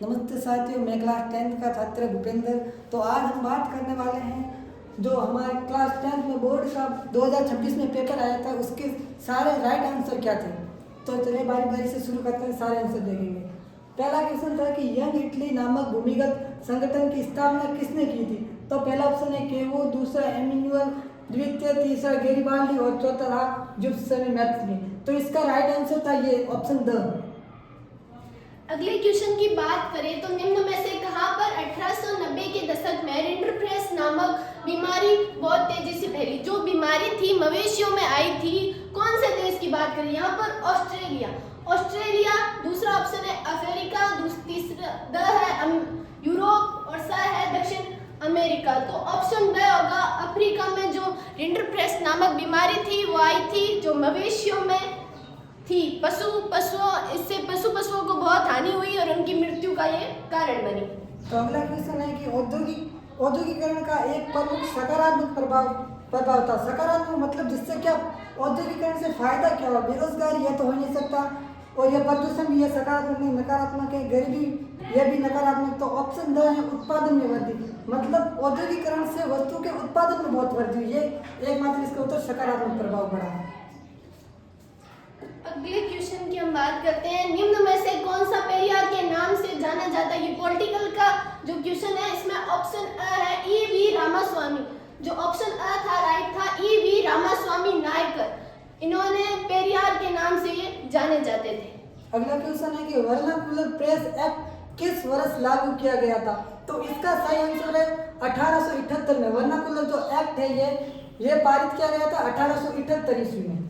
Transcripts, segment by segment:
नमस्ते साथियों, मैं क्लास 10th का छात्र भूपेंद्र। तो आज हम बात करने वाले हैं जो हमारे क्लास 10th में बोर्ड का 2026 में पेपर आया था, उसके सारे राइट आंसर क्या थे। तो चलिए बारी बारी से शुरू करते हैं, सारे आंसर देखेंगे। पहला क्वेश्चन था कि यंग इटली नामक भूमिगत संगठन की स्थापना किसने की थी। तो पहला ऑप्शन है केवो, दूसरा एमिनुअल, द्वितीय, तीसरा गेरिबाल्डी और चौथा था जुसेप्पे मैत्तनी। तो इसका राइट आंसर था ये ऑप्शन द। अगले क्वेश्चन की बात करें तो निम्न में से कहां पर 1890 के दशक में रिंडरप्रेस नामक बीमारी बहुत तेजी से फैली। जो बीमारी थी मवेशियों में आई थी। कौन से देश की बात करें यहाँ पर? ऑस्ट्रेलिया। दूसरा ऑप्शन है अफ्रीका, तीसरा द है यूरोप और सा है दक्षिण अमेरिका। तो ऑप्शन ब होगा। अफ्रीका में जो रिंडरप्रेस नामक बीमारी थी वो आई थी जो मवेशियों में थी। इससे पशुओं को बहुत हानि हुई और उनकी मृत्यु का ये कारण बनी। तो अगला क्वेश्चन है कि औद्योगिकरण का एक प्रमुख सकारात्मक प्रभाव था। सकारात्मक मतलब जिससे क्या औद्योगिकरण से फायदा क्या हुआ? बेरोजगारी यह तो हो नहीं सकता, और यह प्रदूषण भी है सकारात्मक नहीं, नकारात्मक है। गरीबी यह भी नकारात्मक। तो ऑप्शन द है उत्पादन में वृद्धि, मतलब औद्योगिकरण से वस्तु के उत्पादन में बहुत वृद्धि हुई है। एकमात्र इसका उत्तर सकारात्मक प्रभाव पड़ा है। अगले क्वेश्चन की हम बात करते हैं। निम्न में से कौन सा पेरियार के नाम से जाना जाता है? ये पॉलिटिकल का जो क्वेश्चन है, इसमें ऑप्शन अ है ई.वी. रामास्वामी। जो ऑप्शन अ था राइट था ई.वी. रामास्वामी नायकर। इन्होंने पेरियार के नाम से ये जाने जाते थे। अगला क्वेश्चन है कि वर्नाकुलर प्रेस एक्ट किस वर्ष लागू किया गया था। तो इसका सही आंसर है 1878 में। वर्नाकुलर जो एक्ट है ये पारित किया गया था 1878 ईस्वी में।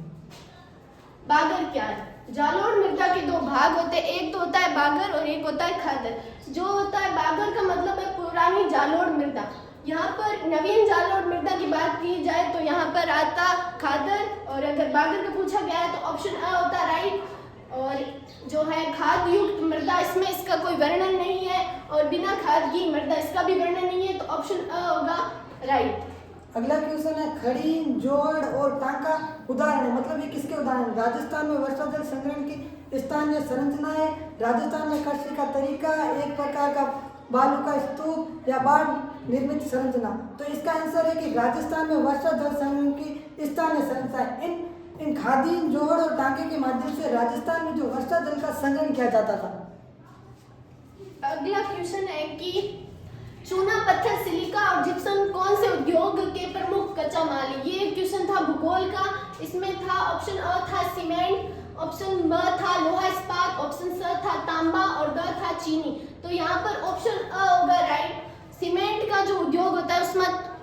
बागर क्या है? जालोर मृदा के दो भाग होते हैं, एक तो होता है बागर और एक होता है खादर। जो होता है बागर का मतलब है पुरानी जालोर मृदा। यहाँ पर नवीन जालोर मृदा की बात की जाए तो यहाँ पर आता खादर, और अगर बागर का पूछा गया है तो ऑप्शन अ होता राइट। और जो है खाद युक्त मृदा, इसमें इसका कोई वर्णन नहीं है, और बिना खाद की मृदा इसका भी वर्णन नहीं है, तो ऑप्शन अ होगा राइट। अगला क्वेश्चन है खड़ी, जोड़ और टांका उदाहरण है, मतलब ये किसके उदाहरण? राजस्थान में वर्षा जल संग्रहण की स्थानीय संरचना है, राजस्थान में कृषि का तरीका, एक प्रकार का बालू का स्तूप या बाढ़ निर्मित संरचना। तो इसका आंसर है कि राजस्थान में वर्षा जल संग्रहण की स्थानीय संरचना है। इन खादी, जोड़ और टांके के माध्यम से राजस्थान में जो वर्षा जल का संग्रहण किया जाता था। अगला क्वेश्चन है कि चूना, पत्थर, सिलिका और जिप्सम कौन से उद्योग के प्रमुख कच्चा माल है? ये क्वेश्चन था भूगोल का। इसमें था ऑप्शन अ था सीमेंट, ऑप्शन ब था लोहा इस्पात, ऑप्शन स था तांबा और द था चीनी। तो यहाँ पर ऑप्शन अ होगा राइट। सीमेंट का जो उद्योग होता है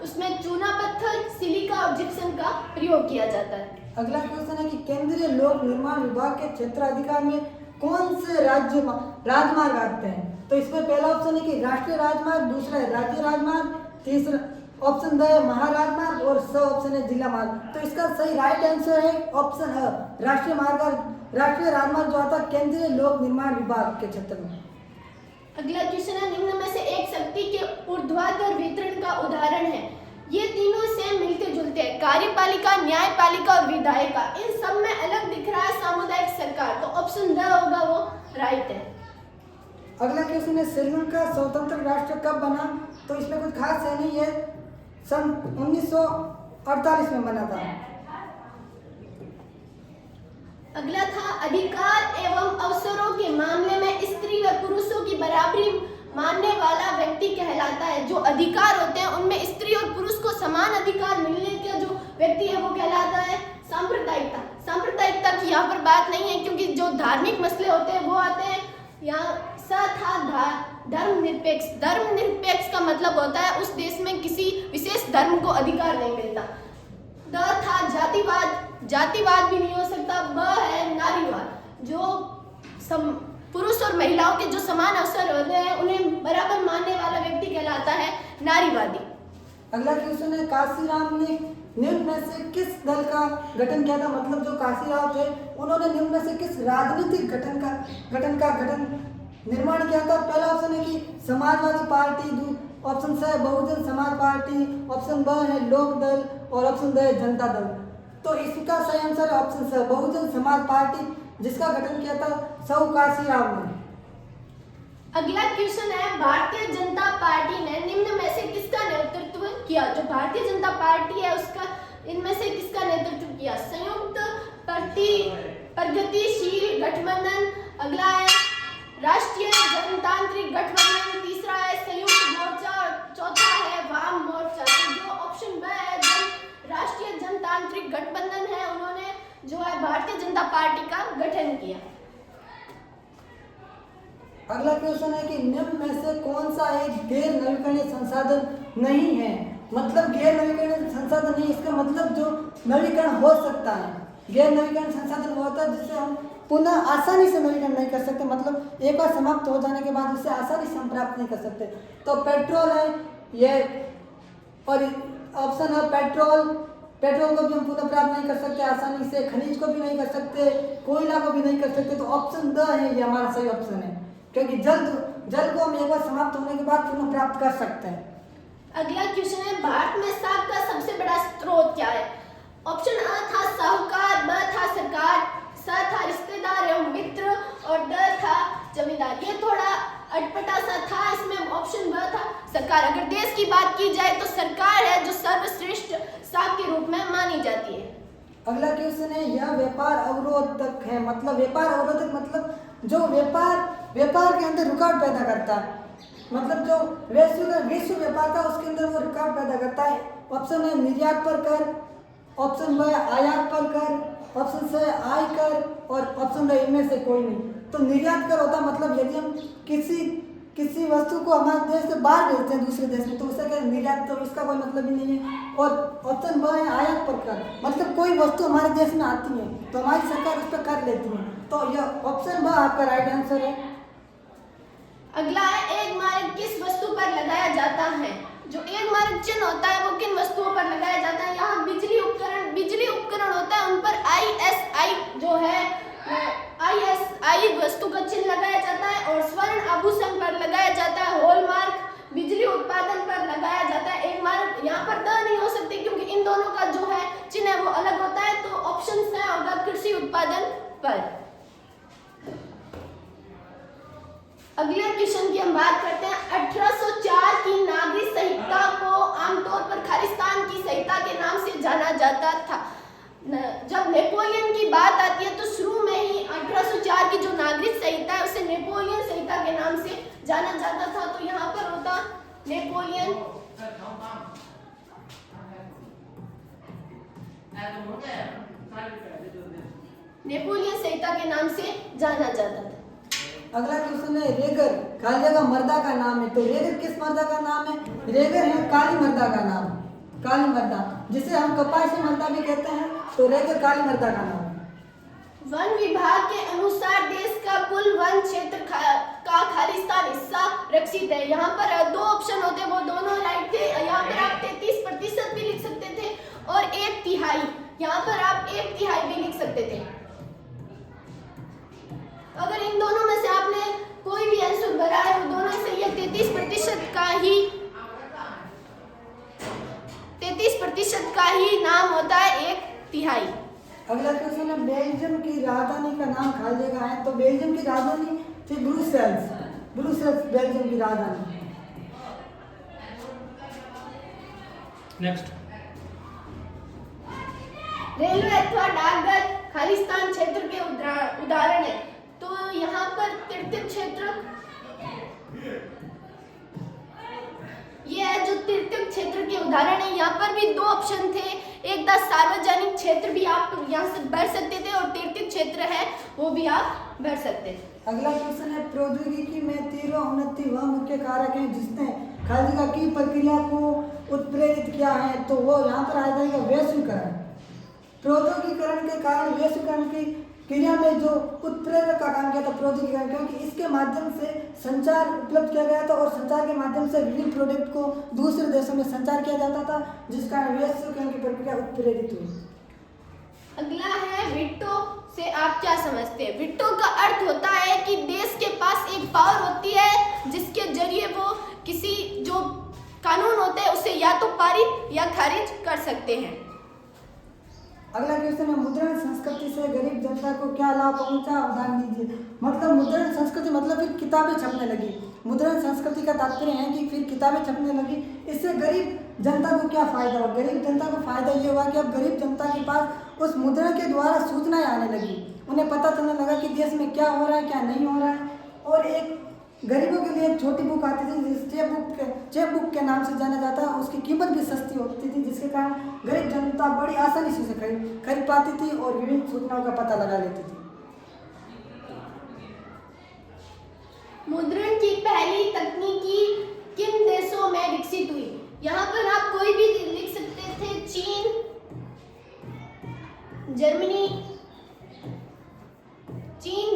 उसमें चूना, पत्थर, सिलिका और जिप्सम का प्रयोग किया जाता है। अगला क्वेश्चन है कि केंद्रीय लोक निर्माण विभाग के क्षेत्राधिकार में कौन से राजमार्ग आते हैं। तो इसमें पहला ऑप्शन है कि राष्ट्रीय राजमार्ग, दूसरा है राज्य राजमार्ग, तीसरा ऑप्शन द है महाराजमार्ग और स ऑप्शन है जिला मार्ग। तो इसका सही राइट आंसर है ऑप्शन अ राष्ट्रीय राजमार्ग जो आता है केंद्रीय लोक निर्माण विभाग के क्षेत्र में। अगला क्वेश्चन है निम्न में से एक शक्ति के ऊर्ध्वाधर वितरण का उदाहरण है। ये तीनों से मिलते जुलते हैं, कार्यपालिका, न्यायपालिका और विधायिका। इन सब में अलग दिख रहा है सामुदायिक सरकार। तो ऑप्शन द होगा वो राइट है। अगला क्वेश्चन है श्रीलंका स्वतंत्र राष्ट्र कब बना। तो इसमें कुछ खास है नहीं है, सन 1948 में बना था। अगला था अधिकार एवं अवसरों के मामले में स्त्री व पुरुषों की बराबरी मानने वाला व्यक्ति कहलाता है। जो अधिकार होते हैं उनमें स्त्री और पुरुष को समान अधिकार मिलने का जो व्यक्ति है वो कहलाता है सांप्रदायिकता। सांप्रदायिकता की यहाँ पर बात नहीं है, क्योंकि जो धार्मिक मसले होते हैं वो आते हैं। यहाँ सा था धर्मनिरपेक्ष। धर्मनिरपेक्ष का मतलब होता है उस देश में किसी विशेष धर्म को अधिकार नहीं मिलता। द था जातिवाद। जातिवाद भी नहीं हो सकता। ब है नारीवाद। जो पुरुष और महिलाओं के जो समान अवसर होते हैं उन्हें बराबर मानने वाला व्यक्ति कहलाता है नारीवादी। अगला क्वेश्चन है काशीराम ने निम्न में से किस दल का गठन किया था। मतलब जो काशीराम थे उन्होंने निम्न में से किस राजनीतिक गठन निर्माण किया था। पहला ऑप्शन है कि समाजवादी पार्टी, ऑप्शन स है बहुजन समाज पार्टी, ऑप्शन ब है लोक दल और ऑप्शन द है जनता दल। तो इसका सही आंसर है ऑप्शन स बहुजन समाज पार्टी, जिसका गठन किया था सौ काशीराम ने। अगला क्वेश्चन है, भारतीय जनता पार्टी ने निम्न में से किसका नेतृत्व किया? जो भारतीय जनता पार्टी है उसका इनमें से किसका नेतृत्व किया? संयुक्त प्रगतिशील गठबंधन, अगला है राष्ट्रीय जनतांत्रिक गठबंधन, तीसरा है संयुक्त मोर्चा और चौथा है वाम मोर्चा। तो जो ऑप्शन ब है, जो राष्ट्रीय जनतांत्रिक गठबंधन है, उन्होंने जो है भारतीय जनता पार्टी का गठन किया। अगला क्वेश्चन है कि निम्न में से कौन सा एक गैर नवीकरणीय संसाधन नहीं है? मतलब गैर नवीकरणीय संसाधन नहीं, इसका मतलब जो नवीकरण हो सकता है। गैर नवीकरण संसाधन वो होता है जिससे हम पुनः आसानी से नवीकरण नहीं कर सकते, मतलब एक बार समाप्त हो जाने के बाद उसे आसानी से हम प्राप्त नहीं कर सकते। तो पेट्रोल है ये, और ऑप्शन है पेट्रोल को भी हम पुनः प्राप्त नहीं कर सकते आसानी से, खनिज को भी नहीं कर सकते, कोयला को भी नहीं कर सकते। तो ऑप्शन द है ये हमारा सही ऑप्शन है, क्योंकि जल को हम एक बार समाप्त होने के बाद पुनः प्राप्त कर सकते हैं। अगला क्वेश्चन है, भारत में साख का सबसे बड़ा स्रोत क्या है? ऑप्शन अ था साहूकार, ब था सरकार, स था रिश्तेदार एवं मित्र और ड था जमींदार। ये थोड़ा अटपटा सा था, इसमें ऑप्शन ब था सरकार। अगर देश की बात की जाए तो सरकार है जो सर्वश्रेष्ठ साख के रूप में मानी जाती है। अगला क्वेश्चन है, यह व्यापार अवरोधक है। मतलब व्यापार अवरोधक मतलब जो व्यापार के अंदर रुकावट पैदा करता है, मतलब जो विश्व व्यापार था उसके अंदर वो रुकावट पैदा करता है। ऑप्शन है निर्यात पर कर, ऑप्शन ब आयात पर कर, ऑप्शन सी आय कर और ऑप्शन ड इनमें से कोई नहीं। तो निर्यात कर होता मतलब यदि हम किसी वस्तु को हमारे देश से बाहर भेजते हैं दूसरे देश में तो उसका क्या निर्यात, तो उसका कोई मतलब ही नहीं है। और ऑप्शन ब है आयात पर कर, मतलब कोई वस्तु हमारे देश में आती है तो हमारी सरकार उस पर कर लेती है। तो यह ऑप्शन ब आपका राइट आंसर है। अगला है, एक मार्क किस वस्तु पर लगाया जाता है? जो एक मार्क चिन्ह होता है वो किन वस्तुओं पर लगाया जाता है? यहाँ बिजली उपकरण होता है, उन पर ISI जो है ISI वस्तु का चिन्ह लगाया जाता है। और स्वर्ण आभूषण पर लगाया जाता है हॉलमार्क, बिजली उत्पादन पर लगाया जाता है एक मार्क। यहाँ पर द नहीं हो सकते क्योंकि इन दोनों का जो है चिन्ह है वो अलग होता है। तो ऑप्शन सी होगा कृषि उत्पादन पर। अगले क्वेश्चन की हम बात करते हैं। 1804 की नागरिक संहिता को आमतौर पर खालिस्तान की संहिता के नाम से जाना जाता था। जब नेपोलियन की बात आती है तो शुरू में ही 1804 की जो नागरिक संहिता है उसे नेपोलियन संहिता के नाम से जाना जाता था। तो यहाँ पर होता नेपोलियन संहिता के नाम से जाना जाता था। अगला क्वेश्चन है, रेगर कालिया का मर्दा का नाम है। तो रेगर किस मर्दा का नाम है? रेगर है काली मर्दा का नाम, काली मर्दा, जिसे हम कपासी मर्दा भी कहते हैं। तो रेगर काली मर्दा का नाम है। वन विभाग के अनुसार देश का कुल वन क्षेत्र का खालिस्तान हिस्सा रक्षित है। यहाँ पर दो ऑप्शन होते हैं, वो दोनों राइट थे। यहाँ पर आप 33% भी लिख सकते थे और 1/3, यहाँ पर आप 1/3 भी लिख सकते थे। अगर इन दोनों में से आपने कोई भी आंसर भरा है वो दोनों सही है। 33% का ही नाम होता है 1/3। अगला क्वेश्चन है, बेल्जियम की राजधानी का नाम खालिया का है। तो बेल्जियम की राजधानी थी ब्रुसेल्स बेल्जियम की राजधानी। नेक्स्ट, रेलवे अथवा डाकघर खालिस्तान क्षेत्र के उदाहरण है। तो यहाँ पर तीर्थ क्षेत्र, ये है जो तीर्थ क्षेत्र के उदाहरण है। यहाँ पर भी दो ऑप्शन थे, एक था सार्वजनिक क्षेत्र भी आप यहाँ से भर सकते थे और तीर्थ क्षेत्र है वो भी आप भर सकते थे। अगला क्वेश्चन है, प्रौद्योगिकी में तीव्र उन्नति वह मुख्य कारक है जिसने खालिया की प्रक्रिया को उत्प्रेरित किया है। तो वो यहाँ पर आ जाएगा वैश्वीकरण। प्रौद्योगिकरण के कारण वैश्वीकरण की क्रिया में जो उत्प्रेरक का काम किया था प्रौद्योगिकरण, क्योंकि इसके माध्यम से संचार उपलब्ध किया गया था और संचार के माध्यम से विभिन्न प्रोडक्ट को दूसरे देशों में संचार किया जाता था, जिस कारण वैश्वीकरण की प्रक्रिया उत्प्रेरित हुई। अगला है, विटो से आप क्या समझते हैं? विटो का अर्थ होता है कि देश के पास एक पावर होती है जिसके जरिए वो किसी जो कानून होते हैं उसे या तो पारित या खारिज कर सकते हैं। अगला क्वेश्चन है, मुद्रण संस्कृति से गरीब जनता को क्या लाभ पहुंचा, उदाहरण दीजिए। मतलब मुद्रण संस्कृति मतलब फिर किताबें छपने लगी। मुद्रण संस्कृति का तात्पर्य है कि फिर किताबें छपने लगी, इससे गरीब जनता को क्या फायदा हुआ। गरीब जनता को फायदा ये हुआ कि अब गरीब जनता के पास उस मुद्रण के द्वारा सूचनाएं आने लगी, उन्हें पता चलने लगा कि देश में क्या हो रहा है क्या नहीं हो रहा है। और एक गरीबों के लिए एक छोटी बुक आती थी जिसे चेक बुक के नाम से जाना जाता है, उसकी कीमत भी सस्ती होती थी, जिसके कारण गरीब जनता बड़ी आसानी से उसे खरीद पाती थी और विभिन्न सूचनाओं का पता लगा लेती थी। मुद्रण की पहली तकनीकी किन देशों में विकसित हुई? यहाँ पर आप कोई भी लिख सकते थे, चीन,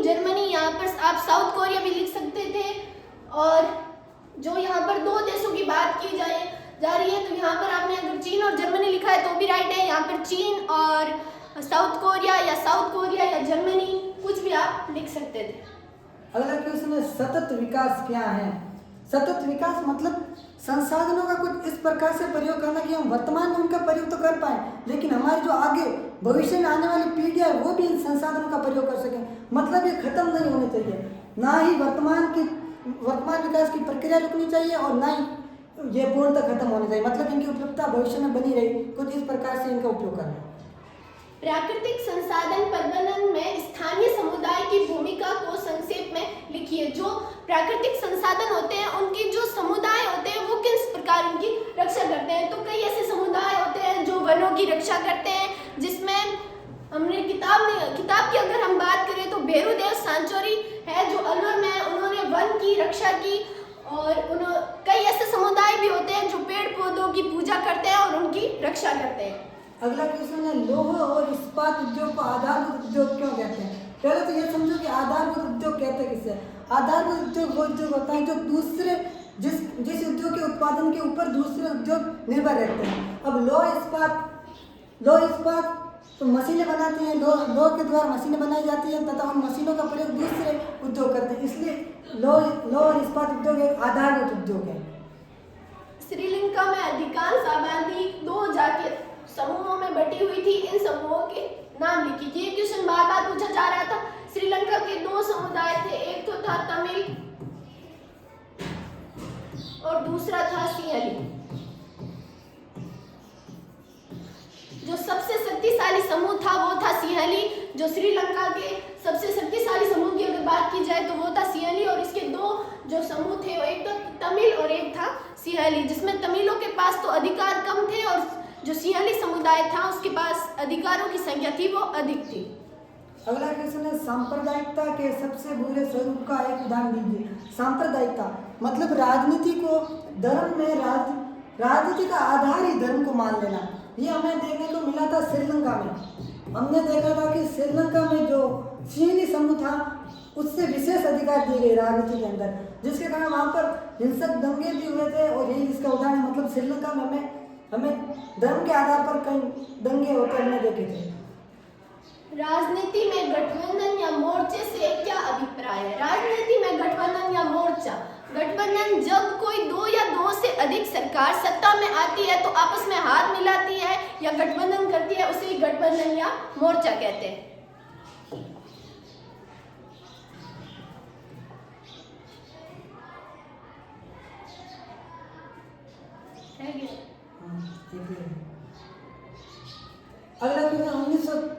जर्मनी, यहाँ पर आप साउथ कोरिया भी लिख सकते थे। और जो यहाँ पर दो देशों की बात की जा रही है, तो यहाँ पर आपने अगर चीन और जर्मनी लिखा है तो भी राइट है। यहाँ पर चीन और साउथ कोरिया या जर्मनी कुछ भी आप लिख सकते थे। अगला क्वेश्चन है, सतत विकास क्या है। सतत विकास मतलब संसाधनों का कुछ इस प्रकार से प्रयोग करना कि हम वर्तमान में उनका प्रयोग तो कर पाए, लेकिन हमारी जो आगे भविष्य में आने वाली पीढ़ियां है वो भी इन संसाधनों का प्रयोग कर सकें। मतलब ये खत्म नहीं होने चाहिए, ना ही वर्तमान विकास की प्रक्रिया रुकनी चाहिए और ना ही ये पूर्णतः खत्म होनी चाहिए। मतलब इनकी उपलब्धता भविष्य में बनी रही, कुछ इस प्रकार से इनका उपयोग करना। प्राकृतिक संसाधन प्रबंधन में स्थानीय समुदाय की भूमिका को संक्षेप में लिखिए। जो प्राकृतिक संसाधन होते हैं उनकी जो समुदाय होते हैं वो किस प्रकार उनकी रक्षा करते हैं। तो कई ऐसे समुदाय होते हैं जो वनों की रक्षा करते हैं, जिसमें हमने किताब की अगर हम बात करें तो भेरुदेव सांचौरी है जो अलवर में है, उन्होंने वन की रक्षा की। और कई ऐसे समुदाय भी होते हैं जो पेड़ पौधों की पूजा करते हैं और उनकी रक्षा करते हैं। अगला क्वेश्चन है, लौह और इस्पात उद्योग को आधारभूत उद्योग क्यों कहते हैं। पहले तो ये समझो कि आधारभूत उद्योग कहते हैं किसे। आधारभूत उद्योग वो उद्योग होता है जो दूसरे जिस उद्योग के उत्पादन के ऊपर दूसरे उद्योग निर्भर रहते हैं। अब लौह इस्पात तो मशीनें बनाती हैं, लौह के द्वारा मशीनें बनाई जाती हैं तथा उन मशीनों का प्रयोग दूसरे उद्योग करते हैं, इसलिए लौह और इस्पात उद्योग एक आधारभूत उद्योग है। श्रीलंका में अधिकांश आबादी 2 जातीय समूहों में बटी हुई थी, इन समूहों के नाम लिखिए। ये क्वेश्चन बार बार पूछा जा रहा था। श्रीलंका के 2 समुदाय थे, एक तो था तमिल और दूसरा था सिंहली। जो सबसे शक्तिशाली समूह था वो था सिंहली। जो श्रीलंका के सबसे शक्तिशाली समूह की अगर बात की जाए तो वो था सिंहली, और इसके 2 जो समूह थे वो एक तो तमिल और एक था सिंहली, जिसमें तमिलों के पास तो अधिकार कम थे और जो सिंहली समुदाय था उसके पास अधिकारों की संख्या थी वो अधिक थी। अगला क्वेश्चन है, सांप्रदायिकता के सबसे बुरे स्वरूप का एक उदाहरण दीजिए। सांप्रदायिकता मतलब राजनीति को धर्म में राजनीति का आधार ही धर्म को मान लेना। ये हमें देखने को मिला था श्रीलंका में। हमने देखा था कि श्रीलंका में जो सिंहली समूह था उससे विशेष अधिकार दिए गए राजनीति के अंदर, जिसके कारण वहाँ पर हिंसक दंगे भी हुए थे। और यही इसका उदाहरण मतलब श्रीलंका में हमें धर्म के आधार पर कई दंगे होते हमने देखे थे। राजनीति में गठबंधन या मोर्चे से क्या अभिप्राय है? राजनीति में गठबंधन या मोर्चा, गठबंधन जब कोई 2 या 2 से अधिक सरकार सत्ता में आती है तो आपस में हाथ मिलाती है या गठबंधन करती है, उसे गठबंधन या मोर्चा कहते हैं। अगला क्वेश्चन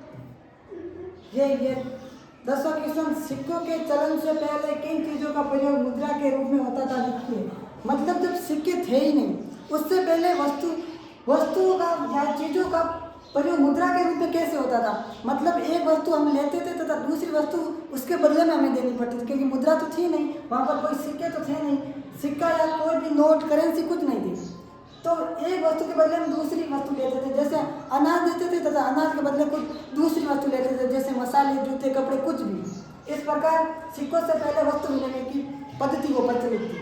10वां क्वेश्चन, सिक्कों के चलन से पहले किन चीज़ों का प्रयोग मुद्रा के रूप में होता था लिखिए। मतलब जब सिक्के थे ही नहीं उससे पहले वस्तुओं का या चीज़ों का प्रयोग मुद्रा के रूप में कैसे होता था। मतलब एक वस्तु हम लेते थे तथा दूसरी वस्तु उसके बदले में हमें देनी पड़ती थी, क्योंकि मुद्रा तो थी नहीं, वहाँ पर कोई सिक्के तो थे नहीं, सिक्का या कोई भी नोट करेंसी कुछ नहीं थी। तो एक वस्तु के बदले हम दूसरी वस्तु लेते थे, जैसे अनाज देते थे तथा अनाज के बदले कुछ दूसरी वस्तु लेते थे, जैसे मसाले, जूते, कपड़े, कुछ भी। इस प्रकार सिक्कों से पहले वस्तु लेने की पद्धति वो प्रचलित थी।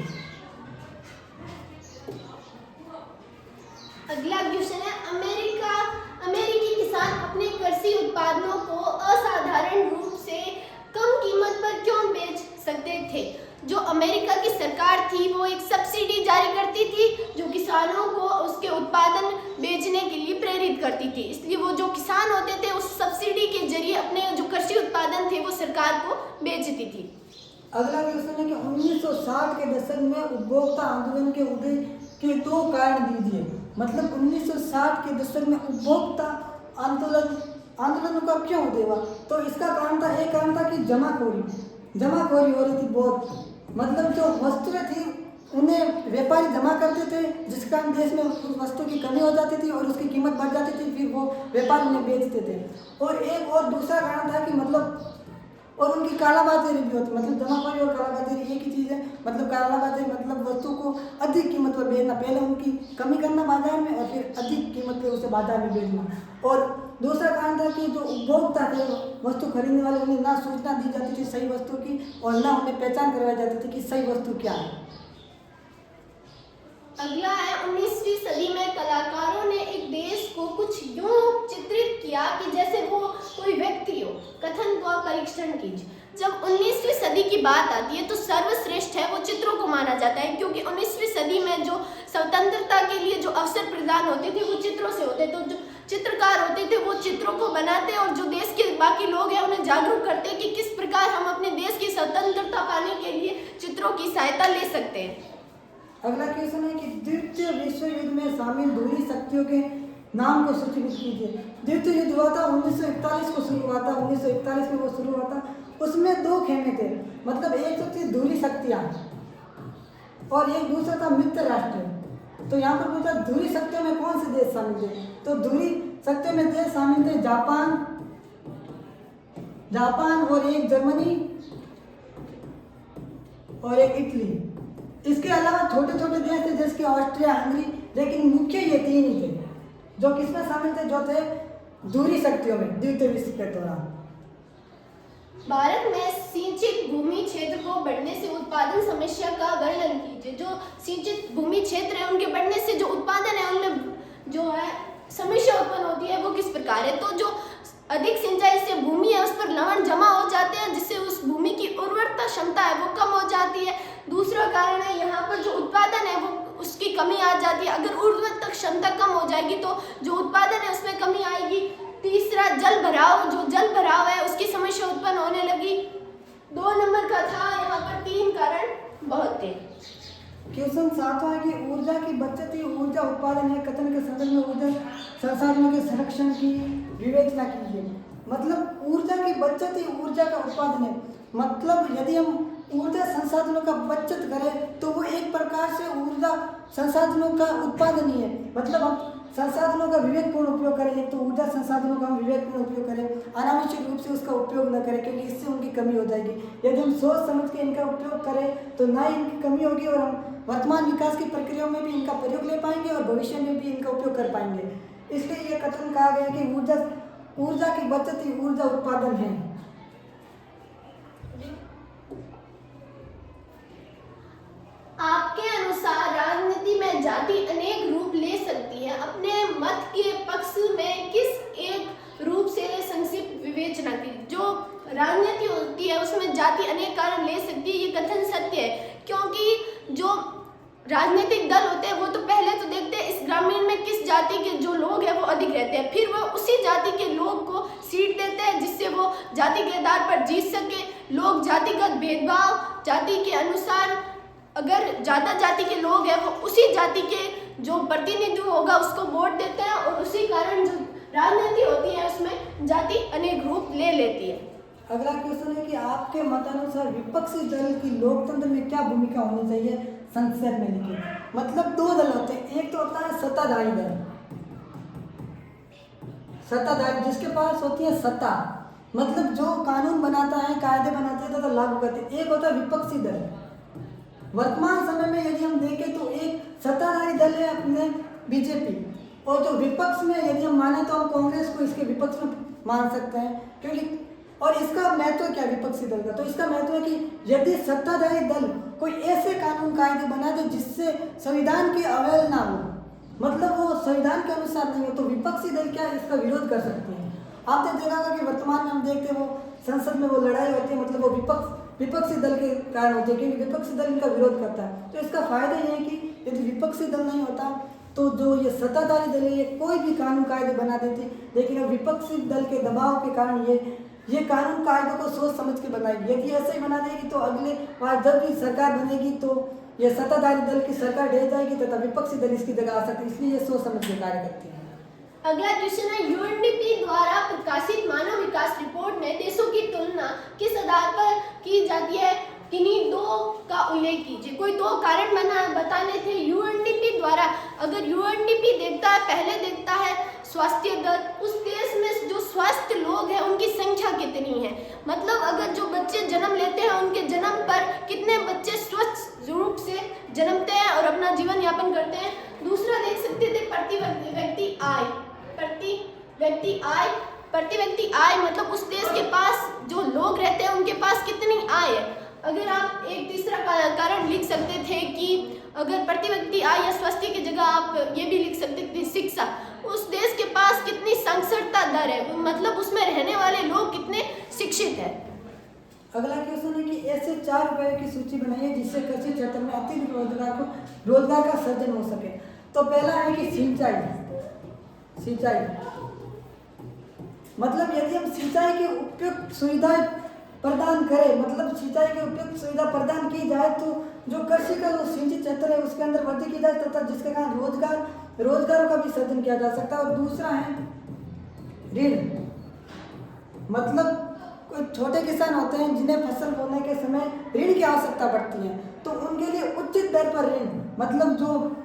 अगला क्वेश्चन है, अमेरिकी किसान अपने कृषि उत्पादनों को असाधारण रूप से कम कीमत पर क्यों बेच सकते थे? जो अमेरिका की सरकार थी वो एक सब्सिडी जारी करती थी जो किसानों को उसके उत्पादन बेचने के लिए प्रेरित करती थी। इसलिए वो जो किसान होते थे उस सब्सिडी के जरिए अपने जो कृषि उत्पादन थे वो सरकार को बेचती थी। अगला क्वेश्चन है कि 1960 के दशक में उपभोक्ता आंदोलन के उदय के 2 कारण दीजिए। मतलब 1960 के दशक में उपभोक्ता आंदोलन का क्यों उदय हुआ? तो इसका कारण था, एक कारण था कि जमाखोरी हो रही थी बहुत। मतलब जो वस्तुएं थी उन्हें व्यापारी जमा करते थे, जिस कारण देश में उस वस्तु की कमी हो जाती थी और उसकी कीमत बढ़ जाती थी, फिर वो व्यापारी उन्हें बेचते थे। और एक और दूसरा कारण था कि मतलब और उनकी कालाबाजारी भी होती। मतलब जमाखोरी और कालाबाजारी एक ही चीज़ है। मतलब कालाबाजारी मतलब वस्तु को अधिक कीमत पर बेचना, पहले उनकी कमी करना बाजार में और फिर अधिक कीमत पर उसे बाजार में बेचना। और दूसरा कारण था कि जो उपभोक्ता थे वस्तु खरीदने वाले, उन्हें ना सूचना दी जाती थी सही वस्तु की और ना उन्हें पहचान करवाई जाती थी कि सही वस्तु क्या है। अगला है 19वीं सदी में कलाकारों ने एक देश को कुछ यूं चित्रित किया कि जैसे वो कोई व्यक्ति हो। कथन का परीक्षण कीजिए। जब 19वीं सदी की बात आती है तो सर्वश्रेष्ठ है वो चित्रों को माना जाता है, क्योंकि 19वीं सदी में जो स्वतंत्रता के लिए जो अवसर प्रदान होते थे वो चित्रों से होते। तो जो चित्रकार होते थे वो चित्रों को बनाते और जो देश के बाकी लोग हैं उन्हें जागरूक करते कि किस प्रकार हम अपने देश की स्वतंत्रता पाने के लिए चित्रों की सहायता ले सकते हैं। अगला क्वेश्चन है कि द्वितीय विश्व युद्ध में शामिल दूरी शक्तियों के नाम को सूचीबद्ध कीजिए। द्वितीय युद्ध हुआ था 1941 को शुरू हुआ था, 1941 में वो शुरू हुआ था। उसमें 2 खेमे थे। मतलब एक तो थी दूरी शक्तियाँ और एक दूसरा था मित्र राष्ट्र। तो यहाँ पर पूछा दूरी शक्तियों में कौन से देश शामिल थे? तो दूरी शक्तियों में देश शामिल थे जापान और एक जर्मनी और एक इटली। इसके अलावा छोटे छोटे देश थे जैसे कि ऑस्ट्रिया, हंगरी, लेकिन मुख्य ये 3 ही थे जो किसमें शामिल थे, जो थे दूरी शक्तियों में द्वितीय विश्व के दौरान। भारत में सिंचित भूमि क्षेत्र को बढ़ने से उत्पादन समस्या का वर्णन कीजिए। जो सिंचित भूमि क्षेत्र है उनके बढ़ने से जो उत्पादन है उनमें जो है समस्या उत्पन्न होती है वो किस प्रकार है? तो जो अधिक सिंचाई से भूमि है उस पर लवण जमा हो जाते हैं, जिससे उस भूमि की उर्वरता क्षमता है वो कम हो जाती है। दूसरा कारण है यहाँ पर जो उत्पादन है वो उसकी कमी आ जाती है। अगर उर्वरता क्षमता कम हो जाएगी तो जो उत्पादन है उसमें कमी आएगी। तीसरा जल भराव है उसकी समस्या उत्पन्न होने लगी। 2 नंबर का था, यहाँ पर 3 कारण बहुत थे। क्वेश्चन 7वां है कि ऊर्जा की बचत ही ऊर्जा उत्पादन है। कथन के संदर्भ में ऊर्जा संसाधनों के संरक्षण की विवेचना कीजिए। मतलब ऊर्जा की बचत ही ऊर्जा का उत्पादन है। मतलब यदि हम ऊर्जा संसाधनों का बचत करें तो वो एक प्रकार से ऊर्जा संसाधनों का उत्पादन ही है। मतलब हम संसाधनों का विवेकपूर्ण उपयोग करें। एक तो ऊर्जा संसाधनों का हम विवेकपूर्ण उपयोग करें, अनावश्यक रूप से उसका उपयोग न करें, क्योंकि इससे उनकी कमी हो जाएगी। यदि हम सोच समझ के इनका उपयोग करें तो ना इनकी कमी होगी और हम वर्तमान विकास की प्रक्रियाओं में भी इनका प्रयोग ले पाएंगे और भविष्य में भी इनका उपयोग कर पाएंगे। इसलिए ये कथन कहा गया कि ऊर्जा की बचत ही ऊर्जा उत्पादन है। आपके अनुसार राजनीति में जाति अनेक रूप ले सकती है। अपने मत के पक्ष में किस एक रूप से संक्षिप्त विवेचना की। जो राजनीति होती है उसमें जाति अनेक कारण ले सकती है, ये कथन सत्य है। क्योंकि जो राजनीतिक दल होते हैं वो तो पहले तो देखते हैं इस ग्रामीण में किस जाति के जो लोग हैं वो अधिक रहते हैं, फिर वो उसी जाति के लोग को सीट देते हैं जिससे वो जाति के आधार पर जीत सके। लोग जातिगत भेदभाव जाति के अनुसार, अगर ज़्यादा जाति के लोग हैं वो उसी जाति के जो प्रतिनिधि होगा उसको वोट देते हैं और उसी कारण जो राजनीति होती है उसमें जाति अनेक रूप ले लेती है। अगला क्वेश्चन है कि आपके मतानुसार विपक्षी दल की लोकतंत्र में क्या भूमिका होनी चाहिए, संसद में लिखिए। मतलब 2 दल होते हैं, एक तो होता है सत्ताधारी दल, सत्ताधारी जिसके पास होती है सत्ता, मतलब जो कानून बनाता है, कायदे बनाते हैं तो लागू करते हैं। एक होता है विपक्षी दल। वर्तमान समय में यदि हम देखें तो एक सत्ताधारी दल है अपने बीजेपी, और जो विपक्ष में यदि हम माने तो हम कांग्रेस को इसके विपक्ष में मान सकते हैं। क्योंकि और इसका महत्व क्या विपक्षी दल का? तो इसका महत्व है कि यदि सत्ताधारी दल कोई ऐसे कानून कायदे बना दे जिससे संविधान की अवहेलना हो, मतलब वो संविधान के अनुसार नहीं हो, तो विपक्षी दल क्या इसका विरोध कर सकते हैं। आपने देखा होगा कि वर्तमान में हम देखते हैं वो संसद में वो लड़ाई होती है, मतलब वो विपक्षी दल के कारण होती है, क्योंकि विपक्षी दल इनका विरोध करता है। तो इसका फायदा ये है कि यदि विपक्षी दल नहीं होता तो जो ये सत्ताधारी दल है ये कोई भी कानून कायदे बना देते, लेकिन अब विपक्षी दल के दबाव के कारण ये कानून कायदों को सोच समझ के बनाएगी। यदि ऐसे ही बना देगी तो अगले बार जब भी सरकार बनेगी तो ये सत्ताधारी दल की सरकार ढह जाएगी तथा विपक्षी दल इसकी जगह आ सकती है, इसलिए ये सोच समझ के कार्य करती है। अगला क्वेश्चन है, यूएनडीपी द्वारा प्रकाशित मानव विकास रिपोर्ट में देशों की तुलना किस आधार पर की जाती है? किन्हीं दो का उल्लेख कीजिए। कोई दो कारण बताने थे यूएनडीपी द्वारा। अगर यूएनडीपी देखता है, पहले देखता है स्वास्थ्य दर, उस देश में जो स्वस्थ लोग हैं उनकी संख्या कितनी है, मतलब अगर जो बच्चे जन्म लेते हैं उनके जन्म पर कितने बच्चे स्वस्थ रूप से जन्मते हैं और अपना जीवन यापन करते हैं। दूसरा देख सकते थे प्रति व्यक्ति आय, मतलब उस देश के पास जो लोग रहते हैं उनके पास कितनी आय है। अगर आप एक तीसरा कारण लिख सकते थे कि अगर प्रति व्यक्ति आय या स्वास्थ्य की जगह आप ये भी लिख सकते थे शिक्षा, उस देश के पास कितनी साक्षरता दर है, मतलब उसमें रहने वाले लोग कितने शिक्षित हैं। अगला क्वेश्चन है कि ऐसे 4 उपायों की सूची बनाइए जिससे कृषि क्षेत्र में अत्यधिक रोजगार का सृजन हो सके। तो पहला है कि सिंचाई, मतलब यदि हम सिंचाई की उपयुक्त सुविधाएं प्रदान करें, मतलब सिंचाई की उपयुक्त सुविधा प्रदान की जाए तो जो कृषि का जो सिंचित क्षेत्र है उसके अंदर वृद्धि की जाए तथा जिसके कारण रोजगारों का भी सृजन किया जा सकता है। और दूसरा है ऋण, मतलब कोई छोटे किसान होते हैं जिन्हें फसल बोने के समय ऋण की आवश्यकता पड़ती है, तो उनके लिए उचित दर पर ऋण, मतलब जो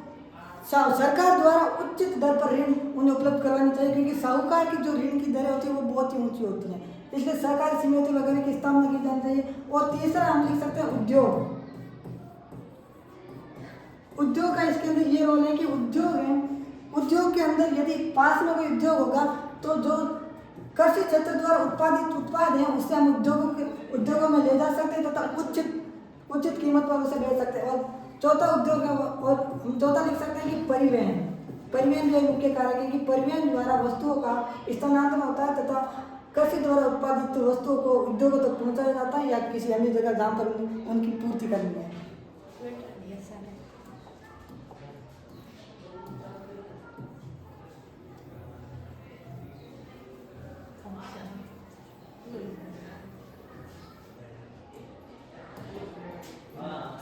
सरकार द्वारा उचित दर पर ऋण उन्हें उपलब्ध करवानी चाहिए, क्योंकि साहूकार की जो ऋण की दरें होती है वो बहुत ही ऊंची होती हैं, इसलिए सरकारी समिति वगैरह की स्थापना की जानी चाहिए। और तीसरा हम लिख सकते हैं उद्योग का इसके अंदर ये रोल है कि उद्योग के अंदर यदि पास में कोई उद्योग होगा तो जो कृषि क्षेत्र द्वारा उत्पादित उत्पाद है उससे हम उद्योगों में ले जा सकते हैं तथा उचित कीमत पर उसे बेच सकते हैं। और चौथा उद्योग है और चौथा लिख सकते हैं कि परिवहन जो मुख्य कारक है कि परिवहन द्वारा वस्तुओं का स्थानांतरण होता है तथा कृषि द्वारा उत्पादित वस्तुओं को उद्योगों तक पहुंचाया जाता है या किसी अन्य जगह जहाँ पर उनकी पूर्ति करनी है।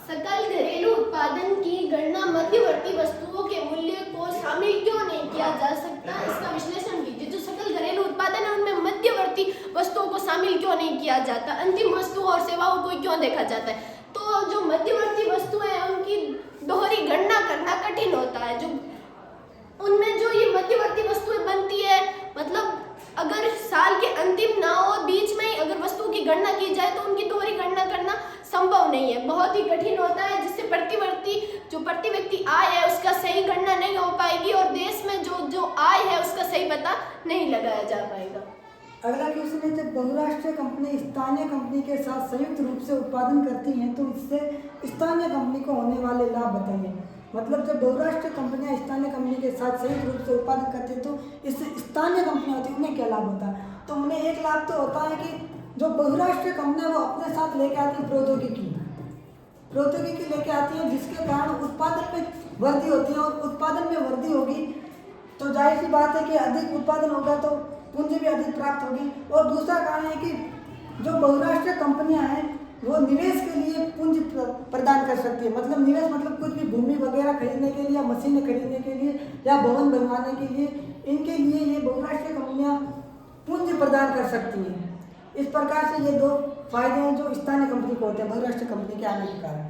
सकल घरेलू उत्पादन की गणना मध्यवर्ती वस्तुओं के मूल्य को शामिल क्यों नहीं किया जा सकता, इसका विश्लेषण कीजिए। जो सकल घरेलू उत्पादन है उनमें मध्यवर्ती वस्तुओं को शामिल क्यों नहीं किया जाता, अंतिम वस्तुओं और सेवाओं को क्यों देखा जाता है। तो जो मध्यवर्ती वस्तुएं हैं उनकी दोहरी गणना करना कठिन होता है। जो उनमें जो ये मध्यवर्ती वस्तुएं बनती है, मतलब अगर साल के अंतिम ना हो, बीच में ही अगर वस्तुओं की गणना की जाए तो उनकी दोहरी गणना करना संभव नहीं है, बहुत ही कठिन होता है, जिससे प्रति व्यक्ति आय है उसका सही गणना नहीं हो पाएगी और देश में जो आय है उसका सही पता नहीं लगाया जा पाएगा। अगला क्वेश्चन है, जब बहुराष्ट्रीय कंपनी स्थानीय कंपनी के साथ संयुक्त रूप से उत्पादन करती हैं तो इससे स्थानीय कंपनी को होने वाले लाभ बताइए। मतलब जब बहुराष्ट्रीय कंपनियां स्थानीय कंपनी के साथ संयुक्त रूप से उत्पादन करती है तो इससे स्थानीय कंपनियां होती है उन्हें क्या लाभ होता है। तो उन्हें एक लाभ तो होता है कि जो बहुराष्ट्रीय कंपनियां वो अपने साथ लेके आती है प्रौद्योगिकी लेके आती है, जिसके कारण उत्पादन में वृद्धि होती है और उत्पादन में वृद्धि होगी तो जाहिर सी बात है कि अधिक उत्पादन होगा तो पूंजी भी अधिक प्राप्त होगी। और दूसरा कारण है कि जो बहुराष्ट्रीय कंपनियां हैं वो निवेश के लिए पूंजी प्रदान कर सकती है, मतलब निवेश मतलब कुछ भी भूमि वगैरह खरीदने के लिए या मशीनें खरीदने के लिए या भवन बनवाने के लिए, इनके लिए ये बहुराष्ट्रीय कंपनियां पूंजी प्रदान कर सकती हैं। इस प्रकार से ये 2 फायदे हैं जो स्थानीय कंपनी को होते हैं बहुराष्ट्रीय कंपनी के आने के कारण।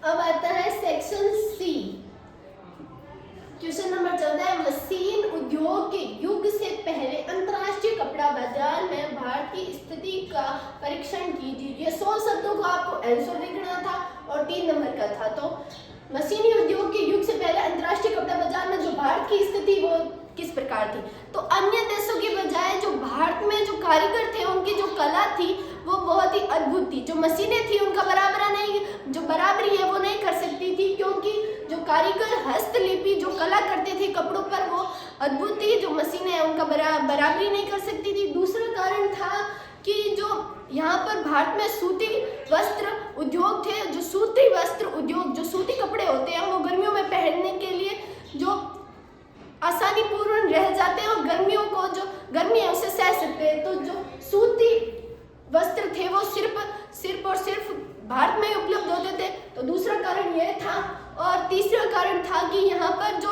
अब आता है सेक्शन सी, क्वेश्चन नंबर 14 है, मशीन उद्योग के युग से पहले अंतर्राष्ट्रीय कपड़ा बाजार में भारत की स्थिति का परीक्षण कीजिए। ये 100 शब्दों को आपको आंसर लिखना था और 3 नंबर का था। तो मशीनी उद्योग के युग से पहले अंतर्राष्ट्रीय कपड़ा बाजार में जो भारत की स्थिति वो किस प्रकार थी। तो अन्य देशों के बजाय जो भारत में जो कारीगर थे उनकी जो कला थी वो बहुत ही अद्भुत थी। जो मशीनें थी उनका बराबरी है वो नहीं कर सकती थी, क्योंकि जो कारीगर हस्तलिपि जो कला करते थे कपड़ों पर वो अद्भुत थी। जो मशीनें हैं उनका बराबरी नहीं कर सकती थी। दूसरा कारण था कि जो यहाँ पर भारत में सूती वस्त्र उद्योग थे। जो सूती वस्त्र उद्योग, जो सूती कपड़े होते हैं, वो गर्मियों में पहनने के लिए जो आसानी पूर्ण रह जाते हैं और गर्मियों को जो गर्मी है उसे सह सकते हैं। तो जो सूती वस्त्र थे वो सिर्फ और सिर्फ भारत में ही उपलब्ध होते थे। तो दूसरा कारण यह था। और तीसरा कारण था कि यहाँ पर जो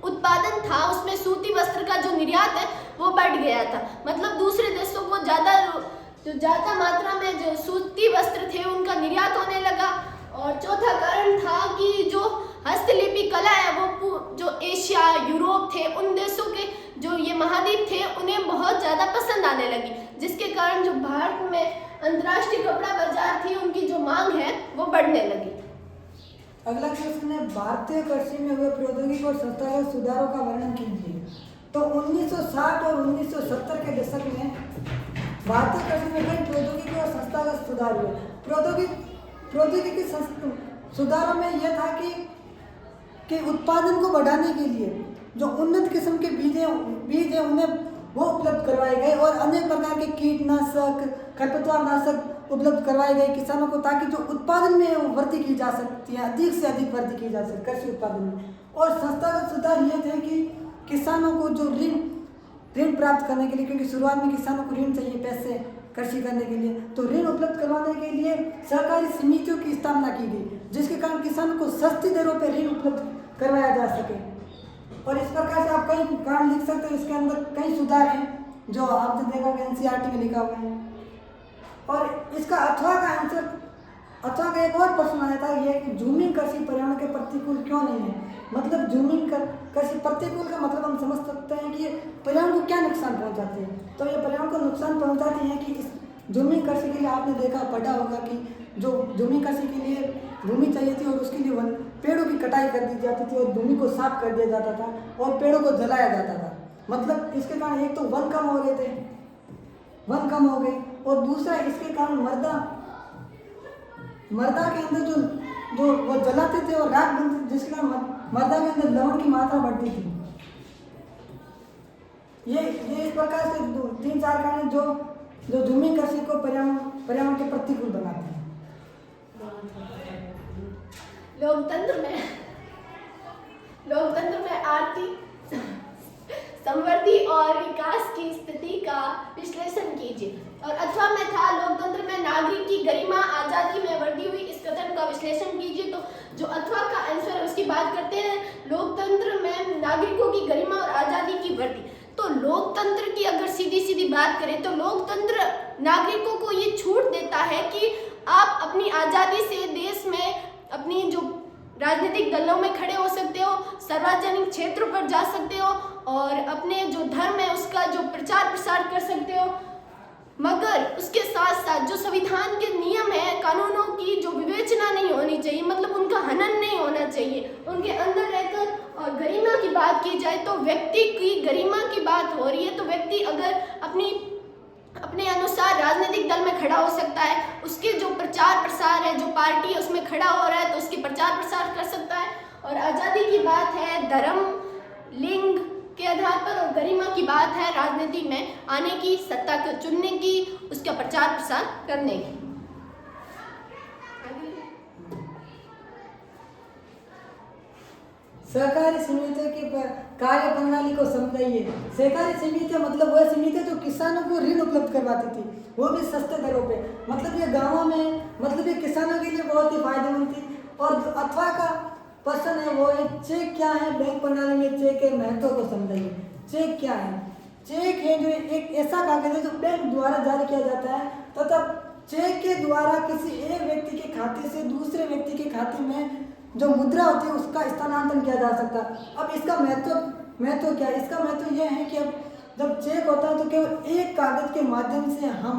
उत्पादन था उसमें सूती वस्त्र का जो निर्यात है वो बढ़ गया था। मतलब दूसरे देशों को ज़्यादा मात्रा में जो सूती वस्त्र थे उनका निर्यात होने लगा। और चौथा कारण था कि जो हस्तलिपि कला है वो जो एशिया, यूरोप थे, उन देशों के जो ये महाद्वीप थे उन्हें बहुत ज़्यादा पसंद आने लगी, जिसके कारण जो भारत में अंतर्राष्ट्रीय कपड़ा बाजार थी उनकी जो मांग है वो बढ़ने लगी। अगला प्रश्न है, भारतीय कृषि में हुए प्रौद्योगिकी और संस्थागत सुधारों का वर्णन कीजिए। तो 1960 और 1970 के दशक में भारतीय कृषि में कई प्रौद्योगिकी और संस्थागत सुधार हुए। प्रौद्योगिकी सुधारों में यह था कि उत्पादन को बढ़ाने के लिए जो उन्नत किस्म के बीज है उन्हें वो उपलब्ध करवाए गए और अनेक प्रकार के कीटनाशक, खरपतवारनाशक उपलब्ध करवाए गए किसानों को, ताकि जो उत्पादन में वृद्धि की जा सकती है, अधिक से अधिक वृद्धि की जा सके कृषि उत्पादन में। और संस्थागत सुधार ये थे कि किसानों को जो ऋण प्राप्त करने के लिए, क्योंकि शुरुआत में किसानों को ऋण चाहिए पैसे कृषि करने के लिए, तो ऋण उपलब्ध करवाने के लिए सहकारी समितियों की स्थापना की गई, जिसके कारण किसानों को सस्ती दरों पर ऋण उपलब्ध करवाया जा सके। और इस प्रकार से आप कई कारण लिख सकते हो। इसके अंदर कई सुधार हैं जो आपने देखा होगा NCERT में लिखा हुआ है। और इसका अथवा का एक और प्रश्न आया था, यह कि झूमिंग कृषि पर्यावरण के प्रतिकूल क्यों नहीं है। मतलब झूमिंग कृषि प्रतिकूल का मतलब हम समझ सकते हैं कि ये पर्यावरण को क्या नुकसान पहुंचाती है। तो ये पर्यावरण को नुकसान पहुंचाती है कि इस झूमिंग कृषि के लिए आपने देखा पढ़ा होगा कि जो झूमिंग कृषि के लिए भूमि चाहिए थी और उसके लिए पेड़ों की कटाई कर दी जाती थी और भूमि को साफ कर दिया जाता था और पेड़ों को जलाया जाता था। मतलब इसके कारण एक तो वन कम हो गए और दूसरा इसके कारण मर्दा के अंदर जो वो जलाते थे और राख बनती थी, जिसके कारण मर्दा के अंदर लवण की मात्रा बढ़ती थी। ये इस प्रकार से 3-4 कारण जो झूमिंग कृषि को पर्यावरण के प्रतिकूल बनाते हैं। लोकतंत्र में आर्थिक समृद्धि और विकास की स्थिति का विश्लेषण कीजिए। और अथवा में था, लोकतंत्र में नागरिक की गरिमा आजादी में वृद्धि हुई, इस कथन का विश्लेषण कीजिए। तो जो अथवा का आंसर है उसकी बात करते हैं, लोकतंत्र में नागरिकों की गरिमा और आजादी की वृद्धि। तो लोकतंत्र की अगर सीधी बात करें तो लोकतंत्र नागरिकों को ये छूट देता है कि आप अपनी आज़ादी से देश में अपनी जो राजनीतिक दलों में खड़े हो सकते हो, सार्वजनिक क्षेत्रों पर जा सकते हो और अपने जो धर्म है उसका जो प्रचार प्रसार कर सकते हो। मगर उसके साथ साथ जो संविधान के नियम है, कानूनों की जो विवेचना नहीं होनी चाहिए, मतलब उनका हनन नहीं होना चाहिए उनके अंदर रहकर। और गरिमा की बात की जाए तो व्यक्ति की गरिमा की बात हो रही है, तो व्यक्ति अगर अपने अनुसार राजनीतिक दल में खड़ा हो सकता है, उसके जो प्रचार प्रसार है, जो पार्टी है उसमें खड़ा हो रहा है तो उसकी प्रचार प्रसार कर सकता है। और आज़ादी की बात है धर्म, लिंग के आधार पर, और गरिमा की बात है राजनीति में आने की, सत्ता को चुनने की, उसका प्रचार प्रसार करने की। सहकारी समितियों की कार्य प्रणाली को समझाइए। सहकारी समितियाँ मतलब वह समितियाँ जो किसानों को ऋण उपलब्ध करवाती थी, वो भी सस्ते दरों पे। मतलब ये गाँवों में, मतलब ये किसानों के लिए बहुत ही फायदेमंद थी। और अथवा का प्रश्न है वो है, चेक क्या है। बैंक प्रणाली में चेक के महत्व को समझाइए। चेक क्या है। चेक है जो एक ऐसा कागज है जो बैंक द्वारा जारी किया जाता है, तथा चेक के द्वारा किसी एक व्यक्ति के खाते से दूसरे व्यक्ति के खाते में जो मुद्रा होती है उसका स्थानांतरण किया जा सकता है। अब इसका महत्व क्या है। इसका महत्व यह है कि अब जब चेक होता है तो केवल एक कागज के माध्यम से हम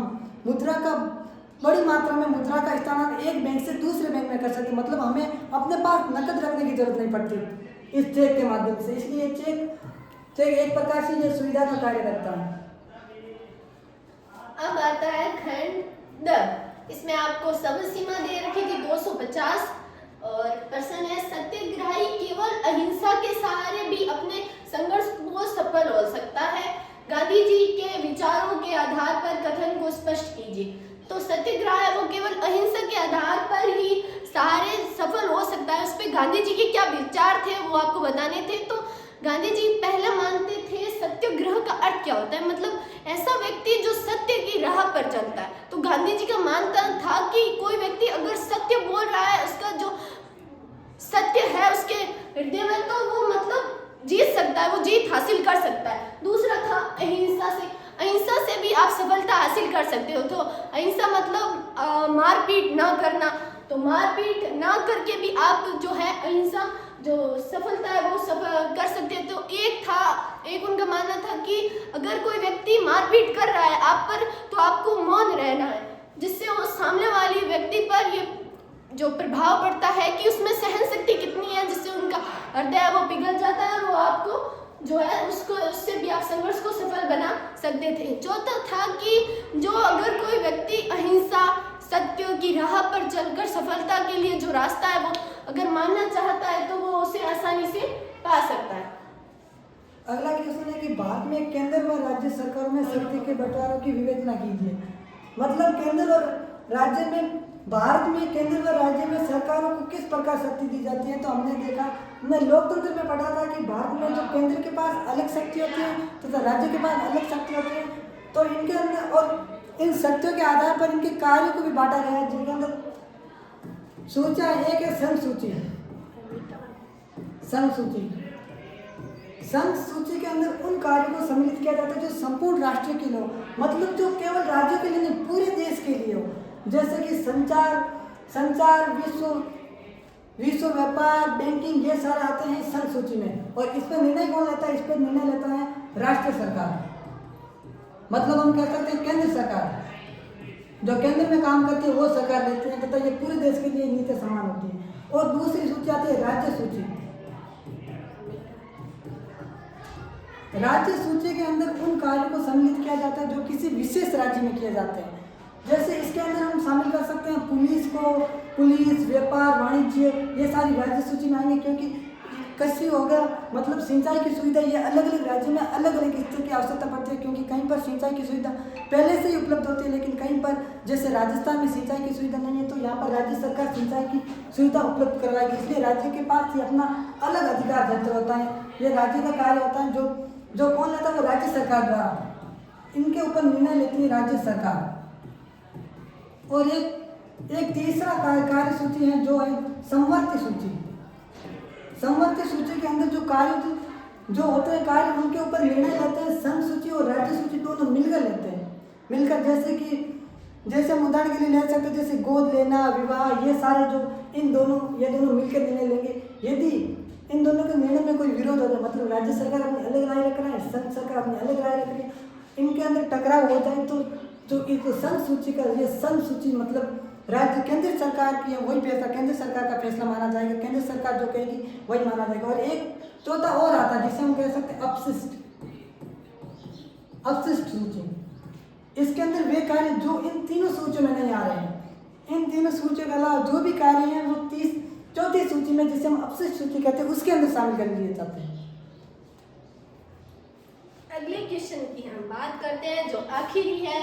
बड़ी मात्रा में मुद्रा का स्थानांतरण एक बैंक से दूसरे बैंक में कर सकते हैं। मतलब हमें अपने पास नकद रखने की जरूरत नहीं पड़ती इस चेक के माध्यम से। इसलिए चेक एक प्रकार से ये सुविधा का कार्य करता है। अब आता है खंड 10। इसमें आपको समय सीमा दे रखी थी 250 और प्रश्न है, सत्याग्रही केवल अहिंसा के सहारे भी अपने संघर्ष को सफल हो सकता है। गांधी जी के विचारों के आधार पर कथन को स्पष्ट कीजिए। सत्याग्रह है वो केवल अहिंसा के आधार पर ही सारे सफल हो सकता है। उस पर गांधी जी के क्या विचार थे वो आपको बताने थे। तो गांधी जी पहले मानते थे सत्याग्रह का अर्थ क्या होता है, मतलब ऐसा व्यक्ति जो सत्य की राह पर चलता है। तो गांधी जी का मानना था कि कोई व्यक्ति अगर सत्य बोल रहा है, उसका जो सत्य है उसके हृदय में, तो वो मतलब जीत सकता है, वो जीत हासिल कर सकता है। दूसरा था अहिंसा से। अहिंसा से भी आप सफलता हासिल कर सकते हो। तो अहिंसा मतलब मारपीट ना करना। तो मारपीट ना करके भी आप जो है अहिंसा जो सफलता है वो सफल कर सकते हैं। तो एक उनका मानना था कि अगर कोई व्यक्ति मारपीट कर रहा है आप पर, तो आपको मौन रहना है, जिससे वो सामने वाली व्यक्ति पर ये जो प्रभाव पड़ता है कि उसमें सहन शक्ति कितनी है, जिससे उनका हृदय वो पिघल जाता है और वो आपको जो है उससे भी आप संघर्ष को सफल बना सकते थे। चौथा था कि जो अगर कोई व्यक्ति अहिंसा सत्य की राह पर चलकर सफलता के लिए जो रास्ता है वो अगर मानना चाहता है तो वो उसे आसानी से पा सकता है। अगला क्वेश्चन है कि भारत में केंद्र व राज्य सरकारों में शक्ति के बंटवारे की विवेचना कीजिए। मतलब केंद्र और राज्य में, भारत में केंद्र व राज्य में सरकारों को किस प्रकार शक्ति दी जाती है। तो हमने देखा, हमने लोकतंत्र में पढ़ा था कि भारत में जो केंद्र के पास अलग शक्ति होती है तथा राज्य के पास अलग शक्ति होती है। तो इनके अंदर और इन शक्तियों के आधार पर इनके कार्यों को भी बांटा गया है, जिनके अंदर सूचियां एक है संघ सूची। संघ सूची, संघ सूची के अंदर उन कार्यों को सम्मिलित किया जाता है जो संपूर्ण राष्ट्र के लिए हो, मतलब जो केवल राज्यों के लिए नहीं पूरे देश के लिए हो। जैसे कि संचार, विश्व व्यापार, बैंकिंग, ये सारे आते हैं संघ सूची में। और इस पर निर्णय कौन लेता है? इस पर निर्णय लेता है राष्ट्र सरकार, मतलब हम कह सकते हैं केंद्र सरकार। जो केंद्र में काम करती है वो सरकार लेती है तथा ये पूरे देश के लिए नीति समान होती है। और दूसरी सूची आती है राज्य सूची। राज्य सूची के अंदर उन कार्यों को सम्मिलित किया जाता है जो किसी विशेष राज्य में किए जाते हैं। जैसे इसके अंदर हम शामिल कर सकते हैं पुलिस, व्यापार, वाणिज्य, ये सारी राज्य सूची में आएंगे। क्योंकि कृषि हो गया, मतलब सिंचाई की सुविधा, ये अलग अलग राज्यों में अलग अलग स्तर की आवश्यकता पड़ती है। क्योंकि कहीं पर सिंचाई की सुविधा पहले से ही उपलब्ध होती है, लेकिन कहीं पर जैसे राजस्थान में सिंचाई की सुविधा नहीं है, तो यहाँ पर राज्य सरकार सिंचाई की सुविधा उपलब्ध करवाएगी। इसलिए राज्य के पास ही अपना अलग अधिकार क्षेत्र होता है। ये राज्य का कार्य होता है, जो कौन लेता है? वो राज्य सरकार द्वारा। इनके ऊपर निर्णय लेती है राज्य सरकार। और एक तीसरा कार्य सूची है जो है समवर्ती सूची। समवर्ती सूची के अंदर जो कार्य जो होते हैं कार्य, उनके ऊपर निर्णय लेते हैं संघ सूची और राज्य सूची दोनों मिलकर लेते हैं। मिलकर जैसे हम उदाहरण के लिए ले सकते हैं, जैसे गोद लेना, विवाह, ये सारे जो ये दोनों मिलकर निर्णय लेंगे। यदि इन दोनों के निर्णय में कोई विरोध हो जाए, मतलब राज्य सरकार अपनी अलग राय रख रहा है, संघ सरकार अपनी अलग राय रख रही है, इनके अंदर टकराव हो जाए तो जो एक संघ सूची का, ये संघ सूची मतलब राज्य केंद्र सरकार की है, वही फैसला केंद्र सरकार का फैसला माना जाएगा। केंद्र सरकार जो कहेगी वही माना जाएगा। और एक चौथा और आता है जिसे हम कह सकते हैं अपशिष्ट सूची। इसके अंदर वे कार्य जो इन तीनों सूचियों में नहीं आ रहे हैं, इन तीनों सूचियों के अलावा जो भी कार्य हैं वो चौथी सूची में, जिसे हम अपशिष्ट सूची कहते हैं, उसके अंदर शामिल कर लिए जाते हैं। अगले क्वेश्चन की हम बात करते हैं जो आखिरी है।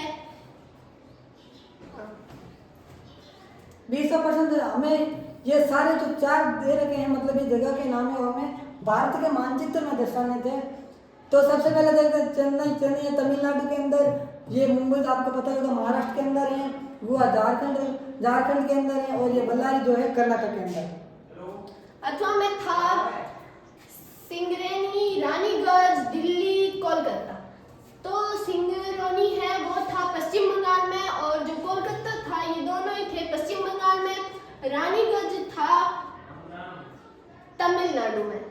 20% हमें ये सारे जो चार दे रखे हैं, मतलब ये जगह के नाम है, वो हमें भारत के मानचित्र में दर्शाने थे। तो सबसे पहले देखते हैं चेन्नई है तमिलनाडु के अंदर, ये मुंबई तो आपको पता होगा महाराष्ट्र के अंदर है, गोवा झारखंड के अंदर है, और ये बल्लारी जो है कर्नाटक के अंदर। अथवा में था सिंगरेनी, रानीगंज, दिल्ली, कोलकाता। तो सिंगरेनी है वो था पश्चिम बंगाल में, और जो कोलकाता था ये दोनों ही थे पश्चिम बंगाल में। रानीगंज था तमिलनाडु में,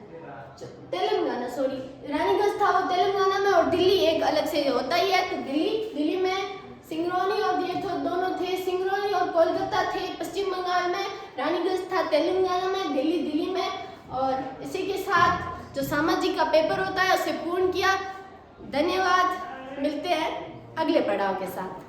तेलंगाना, सॉरी, रानीगंज था वो तेलंगाना में, और दिल्ली एक अलग से होता ही है। तो दिल्ली में सिंगरौली और ये तो दोनों थे, सिंगरौली और कोलकाता थे पश्चिम बंगाल में, रानीगंज था तेलंगाना में, दिल्ली में। और इसी के साथ जो सामाजिक का पेपर होता है उसे पूर्ण किया। धन्यवाद, मिलते हैं अगले पड़ाव के साथ।